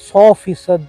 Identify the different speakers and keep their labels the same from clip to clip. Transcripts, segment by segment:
Speaker 1: 100%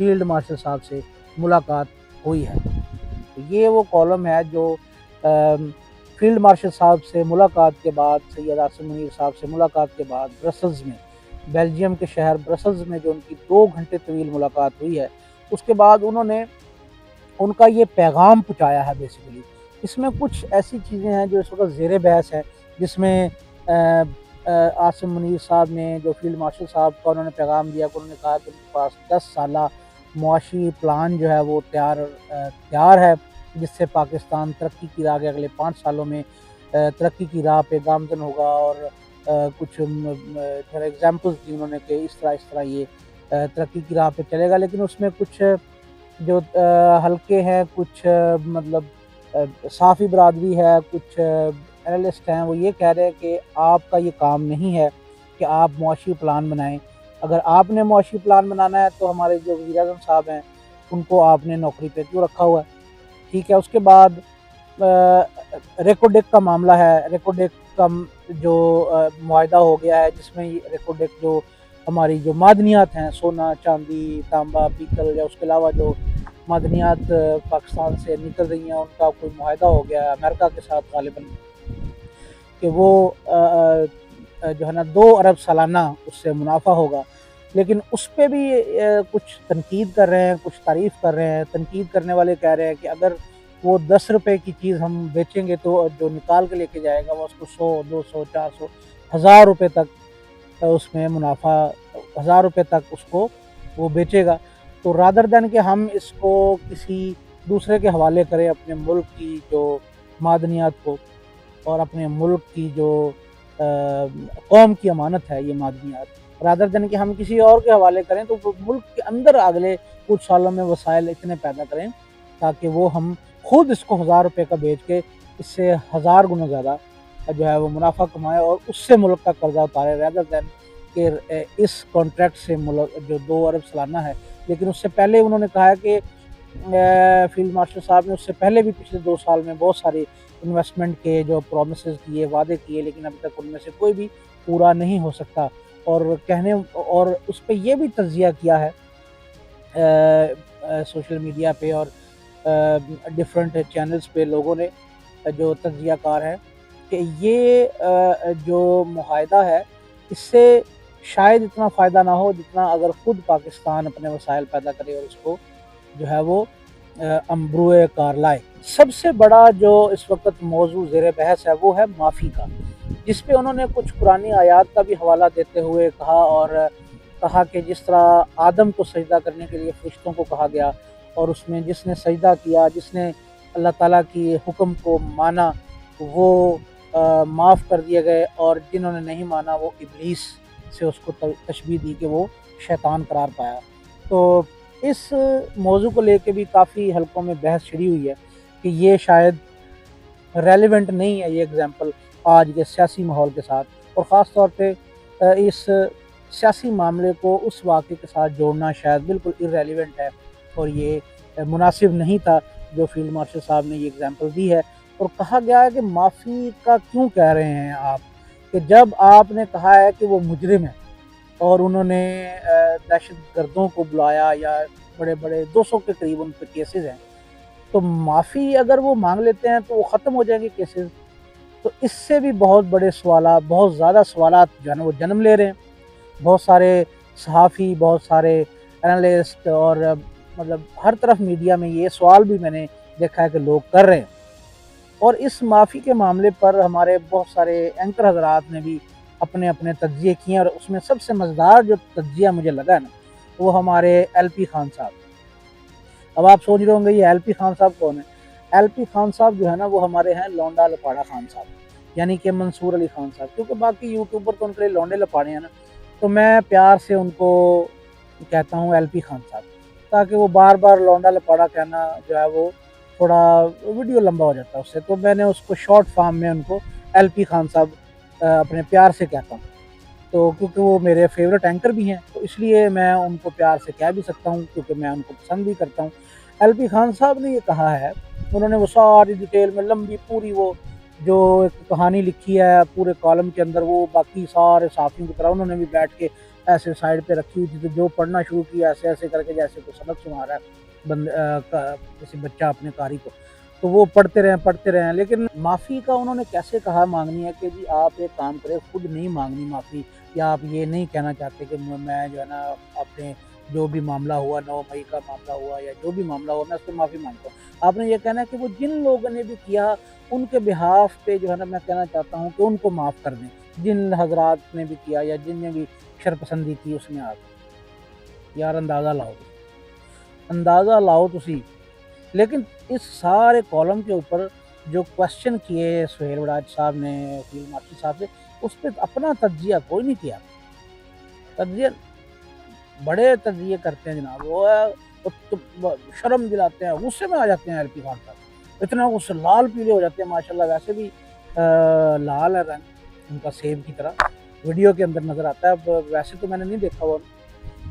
Speaker 1: field marshal صاحب سے ملاقات ہوئی ہے۔ تو یہ وہ کالم ہے جو فیلڈ مارشل صاحب سے ملاقات کے بعد، سید عاصم منیر صاحب سے ملاقات کے بعد برسلز میں، بیلجیم کے شہر برسلز میں جو ان کی 2 گھنٹے طویل ملاقات ہوئی ہے، اس کے بعد انہوں نے ان کا یہ پیغام پہنچایا ہے بیسیکلی۔ اس میں کچھ ایسی چیزیں ہیں جو اس وقت زیر بحث ہے، جس میں عاصم منیر صاحب نے جو فیلڈ مارشل صاحب کا انہوں نے پیغام دیا کہ انہوں نے کہا کہ ان کے پاس 10 سالہ معاشی پلان جو ہے وہ تیار ہے، جس سے پاکستان ترقی کی راہ کے اگلے 5 سالوں میں ترقی کی راہ پہ گامزن ہوگا، اور کچھ ایگزامپلس دی انہوں نے کہ اس طرح یہ ترقی کی راہ پہ چلے گا۔ لیکن اس میں کچھ جو حلقے ہیں، کچھ مطلب صحافی برادری ہے، کچھ اینالسٹ ہیں، وہ یہ کہہ رہے ہیں کہ آپ کا یہ کام نہیں ہے کہ آپ معاشی پلان بنائیں۔ اگر آپ نے معاشی پلان بنانا ہے تو ہمارے جو وزیر اعظم صاحب ہیں ان کو آپ نے نوکری پہ کیوں رکھا ہوا ہے؟ ٹھیک ہے۔ اس کے بعد ریکوڈیک کا معاملہ ہے۔ ریکوڈیک کا جو معاہدہ ہو گیا ہے، جس میں ریکوڈیک جو ہماری جو معدنیات ہیں، سونا، چاندی، تانبا، پیتل، یا اس کے علاوہ جو معدنیات پاکستان سے نکل رہی ہیں، ان کا کوئی معاہدہ ہو گیا ہے امریکہ کے ساتھ غالباً، کہ وہ جو ہے نا 2 ارب سالانہ اس سے منافع ہوگا۔ لیکن اس پہ بھی کچھ تنقید کر رہے ہیں، کچھ تعریف کر رہے ہیں۔ تنقید کرنے والے کہہ رہے ہیں کہ اگر وہ 10 روپے کی چیز ہم بیچیں گے تو جو نکال کے لے کے جائے گا وہ اس کو 100، 200، 400، 1000 روپے تک اس میں منافع، 1000 روپے تک اس کو وہ بیچے گا۔ تو رادر دین کہ ہم اس کو کسی دوسرے کے حوالے کریں، اپنے ملک کی جو معدنیات کو اور اپنے ملک کی جو قوم کی امانت ہے یہ معدنیات، رادر دین کہ ہم کسی اور کے حوالے کریں، تو ملک کے اندر اگلے کچھ سالوں میں وسائل اتنے پیدا کریں تاکہ وہ ہم خود اس کو 1000 روپے کا بیچ کے اس سے 1000 گنا زیادہ جو ہے وہ منافع کمائے اور اس سے ملک کا قرضہ اتارے، رادر دین کہ اس کانٹریکٹ سے ملک جو 2 ارب سالانہ ہے۔ لیکن اس سے پہلے انہوں نے کہا کہ فیلڈ مارشل صاحب نے اس سے پہلے بھی پچھلے 2 سال میں بہت ساری انویسٹمنٹ کے جو پرومسز کیے، وعدے کیے، لیکن ابھی تک ان میں سے کوئی بھی پورا نہیں ہو سکتا۔ اور اس پہ یہ بھی تجزیہ کیا ہے سوشل میڈیا پہ اور ڈیفرنٹ چینلز پہ لوگوں نے، جو تجزیہ کار ہیں، کہ یہ جو معاہدہ ہے اس سے شاید اتنا فائدہ نہ ہو جتنا اگر خود پاکستان اپنے وسائل پیدا کرے اور اس کو جو ہے وہ امبروئے کار لائے۔ سب سے بڑا جو اس وقت موضوع زیر بحث ہے وہ ہے معافی کا، جس پہ انہوں نے کچھ قرآنی آیات کا بھی حوالہ دیتے ہوئے کہا کہ جس طرح آدم کو سجدہ کرنے کے لیے فرشتوں کو کہا گیا، اور اس میں جس نے سجدہ کیا، جس نے اللہ تعالیٰ کی حکم کو مانا، وہ معاف کر دیے گئے، اور جنہوں نے نہیں مانا وہ ابلیس سے اس کو تشبیہ دی کہ وہ شیطان قرار پایا۔ تو اس موضوع کو لے کے بھی کافی حلقوں میں بحث چھڑی ہوئی ہے کہ یہ شاید ریلیونٹ نہیں ہے یہ ایگزامپل آج کے سیاسی ماحول کے ساتھ، اور خاص طور پہ اس سیاسی معاملے کو اس واقعے کے ساتھ جوڑنا شاید بالکل irrelevant ہے، اور یہ مناسب نہیں تھا جو فیلڈ مارشل صاحب نے یہ ایگزامپل دی ہے۔ اور کہا گیا ہے کہ معافی کا کیوں کہہ رہے ہیں آپ، کہ جب آپ نے کہا ہے کہ وہ مجرم ہے اور انہوں نے دہشت گردوں کو بلایا، یا بڑے 200 کے قریب ان پہ کیسز ہیں، تو معافی اگر وہ مانگ لیتے ہیں تو وہ ختم ہو جائیں گے کیسز۔ تو اس سے بھی بہت بڑے سوالات، بہت زیادہ سوالات جو ہے نا وہ جنم لے رہے ہیں۔ بہت سارے صحافی، بہت سارے اینالسٹ، اور مطلب ہر طرف میڈیا میں یہ سوال بھی میں نے دیکھا ہے کہ لوگ کر رہے ہیں۔ اور اس معافی کے معاملے پر ہمارے بہت سارے اینکر حضرات نے بھی اپنے تجزیے کیے ہیں، اور اس میں سب سے مزیدار جو تجزیہ مجھے لگا ہے نا وہ ہمارے ایل پی خان صاحب۔ اب آپ سوچ رہے ہوں گے یہ ایل پی خان صاحب کون ہے؟ ایل پی خان صاحب جو ہے نا وہ ہمارے ہیں لونڈا لپاڑا خان صاحب، یعنی کہ منصور علی خان صاحب، کیونکہ باقی یوٹیوبر تو ان کے لیے لونڈے لپاڑے ہیں نا، تو میں پیار سے ان کو کہتا ہوں ایل پی خان صاحب، تاکہ وہ بار بار لونڈا لپاڑا کہنا جو ہے وہ تھوڑا ویڈیو لمبا ہو جاتا ہے اس سے، تو میں نے اس کو شارٹ فارم میں ان کو ایل پی خان صاحب اپنے پیار سے کہتا ہوں، تو کیونکہ وہ میرے فیورٹ اینکر بھی ہیں، تو اس لیے میں ان کو پیار سے کہہ بھی سکتا ہوں، کیونکہ میں ان کو پسند بھی کرتا ہوں۔ ایل پی خان صاحب نے یہ کہا ہے، انہوں نے وہ ساری ڈیٹیل میں لمبی پوری وہ جو ایک کہانی لکھی ہے پورے کالم کے اندر، وہ باقی سارے صحافیوں کی طرح انہوں نے بھی بیٹھ کے ایسے سائڈ پہ رکھی ہوئی تھی، تو جو پڑھنا شروع کیا ایسے ایسے کر کے جیسے کوئی سبق سنا رہا ہے کسی بچہ اپنے قاری کو، تو وہ پڑھتے رہیں. لیکن معافی کا انہوں نے کیسے کہا مانگنی ہے کہ جی آپ ایک کام کریں، خود نہیں مانگنی معافی، یا آپ یہ نہیں کہنا چاہتے کہ میں جو ہے نا اپنے جو بھی معاملہ ہوا 9 مئی کا معاملہ ہوا یا جو بھی معاملہ ہوا میں اس سے معافی مانگتا ہوں. آپ نے یہ کہنا ہے کہ وہ جن لوگوں نے بھی کیا ان کے بہاف پہ جو ہے نا میں کہنا چاہتا ہوں کہ ان کو معاف کر دیں، جن حضرات نے بھی کیا یا جن نے بھی شرپسندی کی اس میں. آپ یار اندازہ لاؤ تسی. لیکن اس سارے کالم کے اوپر جو کوشچن کیے سہیل وڑاج صاحب نے فیلڈ مارشل صاحب سے، اس پہ اپنا تجزیہ کوئی نہیں کیا. تجزیہ بڑے تجزیے کرتے ہیں جناب، وہ شرم دلاتے ہیں، غصے میں آ جاتے ہیں ایل پی خان صاحب، اتنا غصے لال پیلے ہو جاتے ہیں. ماشاءاللہ ویسے بھی لال ہے رنگ ان کا سیب کی طرح، ویڈیو کے اندر نظر آتا ہے، ویسے تو میں نے نہیں دیکھا وہ،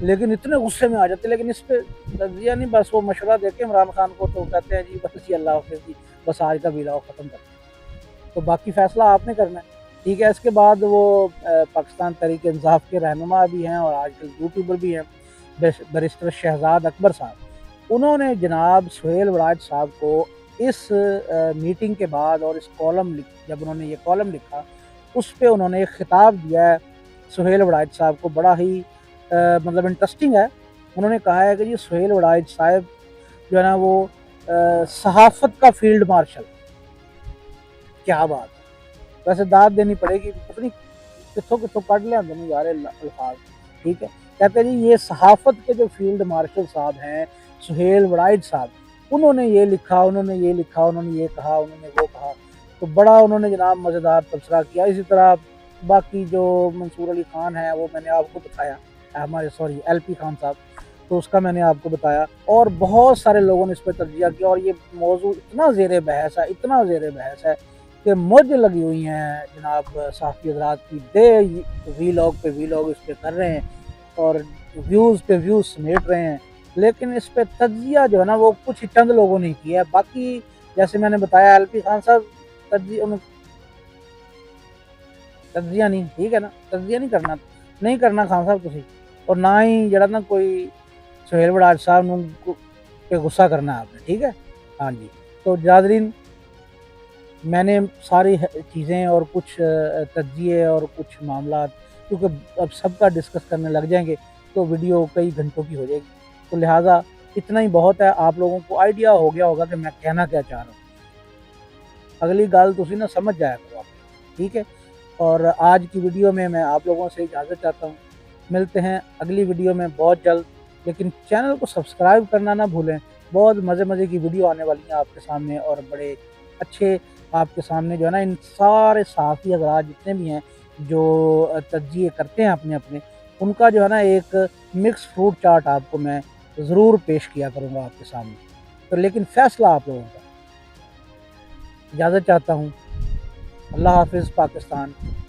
Speaker 1: لیکن اتنے غصے میں آ جاتے ہیں. لیکن اس پہ تجزیہ نہیں، بس وہ مشورہ دے کے عمران خان کو تو کہتے ہیں جی بس جی اللہ حافظ جی، بس آج کا ویلاؤ ختم کرتے ہیں، تو باقی فیصلہ آپ نے کرنا ہے. ٹھیک ہے. اس کے بعد وہ پاکستان تحریک انصاف کے رہنما بھی ہیں اور آج کل یوٹیوبر بھی ہیں، بیرسٹر شہزاد اکبر صاحب. انہوں نے جناب سہیل وڑاج صاحب کو اس میٹنگ کے بعد اور اس کالم جب انہوں نے یہ کالم لکھا اس پہ انہوں نے ایک خطاب دیا ہے سہیل وڑاج صاحب کو، بڑا ہی مطلب انٹرسٹنگ ہے. انہوں نے کہا ہے کہ جی سہیل وڑاج صاحب جو ہے نا وہ صحافت کا فیلڈ مارشل. کیا بات ہے، ویسے داد دینی پڑے گی، اپنی کتوں کٹ لے آتے ہیں یار الفاظ. ٹھیک ہے. کہتے ہیں جی یہ صحافت کے جو فیلڈ مارشل صاحب ہیں سہیل وڑاج صاحب، انہوں نے یہ لکھا، انہوں نے یہ کہا، انہوں نے وہ کہا. تو بڑا انہوں نے جناب مزیدار تبصرہ کیا. اسی طرح باقی جو منصور علی خان ہے وہ میں نے آپ کو بتایا، ہمارے ایل پی خان صاحب، تو اس کا میں نے آپ کو بتایا، اور بہت سارے لوگوں نے اس پہ تجزیہ کیا. اور یہ موضوع اتنا زیر بحث ہے کہ مجھ لگی ہوئی ہیں جناب صحافی حضرات کی دے وی لاگ پہ وی لاگ اس پہ کر رہے ہیں اور ویوز پہ ویوز سمیٹ رہے ہیں. لیکن اس پہ تجزیہ جو ہے نا وہ کچھ چند لوگوں نے کیا ہے. باقی جیسے میں نے بتایا ایل پی خان صاحب تجزیہ نہیں، ٹھیک ہے نا، تجزیہ نہیں کرنا خان صاحب تسی، اور نہ ہی جڑا نا کوئی سہیل وڑاج صاحب پہ غصہ کرنا ہے آپ نے. ٹھیک ہے. ہاں جی. تو ناظرین میں نے ساری چیزیں اور کچھ تجزیے اور کچھ معاملات، کیونکہ اب سب کا ڈسکس کرنے لگ جائیں گے تو ویڈیو کئی گھنٹوں کی ہو جائے گی، تو لہٰذا اتنا ہی بہت ہے. آپ لوگوں کو آئیڈیا ہو گیا ہوگا کہ میں کہنا کیا چاہ رہا ہوں. اگلی گال تسی نا سمجھ جایا کرو آپ. ٹھیک ہے. اور آج کی ویڈیو میں آپ لوگوں سے اجازت چاہتا ہوں. ملتے ہیں اگلی ویڈیو میں بہت جلد، لیکن چینل کو سبسکرائب کرنا نہ بھولیں. بہت مزے کی ویڈیو آنے والی ہیں آپ کے سامنے، اور بڑے اچھے آپ کے سامنے جو ہے نا ان سارے صحافی حضرات جتنے بھی ہیں جو تجزیے کرتے ہیں اپنے ان کا جو ہے نا ایک مکس فروٹ چارٹ آپ کو میں ضرور پیش کیا کروں گا آپ کے سامنے. تو لیکن فیصلہ آپ لوگوں کا. اجازت چاہتا ہوں. اللہ حافظ پاکستان.